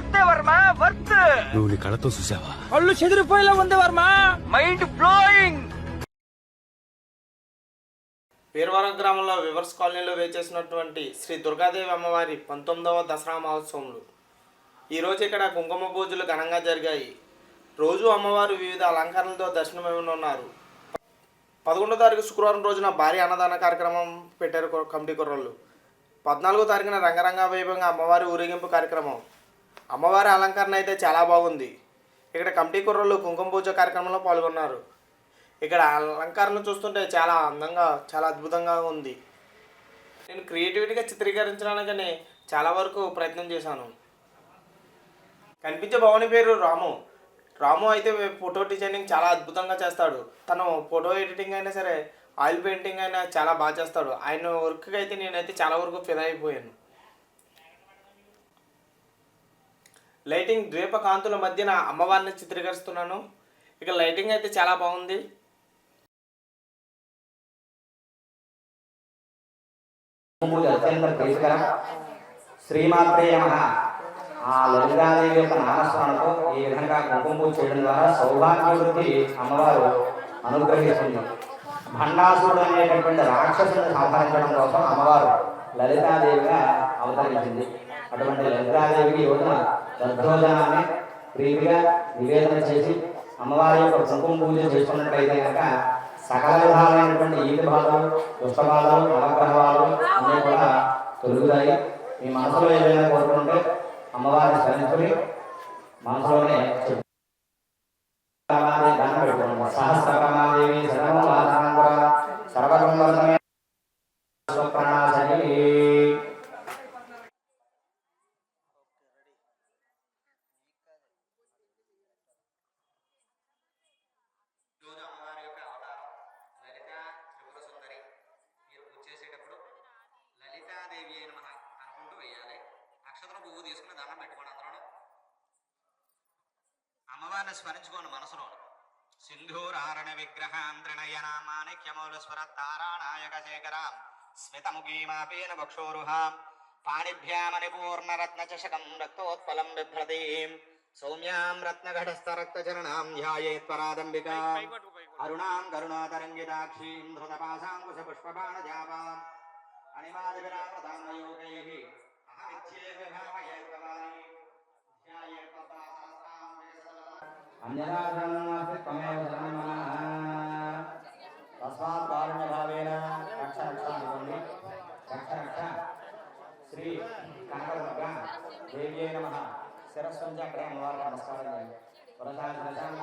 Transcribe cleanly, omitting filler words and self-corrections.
వర్తే Varma worth. నువ్వు నీ కళ్ళతో చూసావా? కళ్ళు చెదిరిపోయేలా ఉంది వర్మ. Mind blowing. వీరవరం గ్రామంలో వివర్స్ కాలనీలో వేచేసినటువంటి శ్రీ దుర్గాదేవి అమ్మవారి 19వ దసరా మహోత్సవములు ఈరోజు ఇక్కడ కుంకుమ పూజలు ఘనంగా జరిగాయి. రోజు అమ్మవారు వివిధ అలంకరణలతో దర్శనమివ్వనున్నారు. 11వ తారీఖు శుక్రవారం రోజున భారీ అన్నదాన కార్యక్రమం పెట్టారు కమిటీ కుర్రోళ్ళు. 14వ తారీఖున రంగరంగ వైభవంగా అమ్మవారి ఊరేగింపు కార్యక్రమం. అమ్మవారి అలంకరణ అయితే చాలా బాగుంది. ఇక్కడ కమిటీ కుర్రోళ్ళు కుంకుమ పూజ కార్యక్రమంలో పాల్గొన్నారు. ఇక్కడ అలంకరణ చూస్తుంటే చాలా అందంగా చాలా అద్భుతంగా ఉంది. నేను క్రియేటివిటీగా చిత్రీకరించడానికని చాలా వరకు ప్రయత్నం చేశాను. కనిపించే భవని పేరు రాము. రాము అయితే ఫోటో డిజైనింగ్ చాలా అద్భుతంగా చేస్తాడు. తను ఫోటో ఎడిటింగ్ అయినా సరే, ఆయిల్ పెయింటింగ్ అయినా చాలా బాగా చేస్తాడు. ఆయన వర్క్కి అయితే నేనైతే చాలా వరకు ఫిదా అయిపోయాను. లైటింగ్ ద్వీప కాంతుల మధ్యన అమ్మవారిని చిత్రీకరిస్తున్నాను. ఇక లైటింగ్ అయితే చాలా బాగుంది. అత్యంత ప్రీతికరం. శ్రీమాత్రే నమః. ఆ లలితాదేవి యొక్క నామస్మరణతో ఈ విధంగా కుంకుమ పూజ చేయడం ద్వారా సౌభాగ్యవృద్ధి అమ్మవారు అనుగ్రహిస్తుంది. భండాసురుడు అనేటటువంటి రాక్షసుని సంహరించడం కోసం అమ్మవారు లలితాదేవిగా అవతరించింది. అటువంటి లలితాదేవికి రోజున దద్దోజనాన్ని ప్రీతిగా నివేదన చేసి అమ్మవారి యొక్క కుంకుమ పూజ చేసుకున్నట్లయితే కనుక సకల విధాలైనటువంటి ఈతి బాధలు, దుష్టబాధలు, నవగ్రహ బాధలు అన్నీ కూడా తొలుగుతాయి. మీ మనసులో ఏదైనా కోరుకుంటే అమ్మవారిని స్మరించుకుని మనసులోనే దండం పెట్టుకోండి. సహస్రమాదేవి సర్వసంవర్ధమే స్వప్రణాశని. లలితాదేవి అయిన మహా అనుకుంటూ వేయాలి. అక్షతను పువ్వు తీసుకుని దండం పెట్టుకోండి. అందరూ అమ్మవారిని స్మరించుకోండి మనసులో. సింధూరారణ విగ్రహాం త్రినయనామానిక్యమౌల స్వర తారానాయక శేఖరాం స్మితముఖీమాపేన వక్షోరుహాం పాణిభ్యామణిపూర్ణరత్న చషకం రక్తోత్పలం బిభ్రతీం సౌమ్యాం రత్నఘటస్థరక్తచరణాం ధ్యాయేత్పరాదంబికాం అరుణాం కరుణాతరంగితాక్షీం ధృతపాశాంకుశ పుష్పబాణజాపాం అనిమాదివిరామృతామయోగైః అహమిత్యేవ భావయే భవాని ధ్యాయేత్పరాసహస్రాం అన్యరాజనాస్తి త్వమేవ శరణం మమ. తస్మాత్ కారుణ్యభావేన రక్ష రక్ష అనుకోండి. రక్ష రక్ష. శ్రీ కనకదుర్గ దేవ్యై నమః. శిరస్సు నుంచి అక్కడే అమ్మవారికి నమస్కారం చేయండి. పురసాది దశాంశ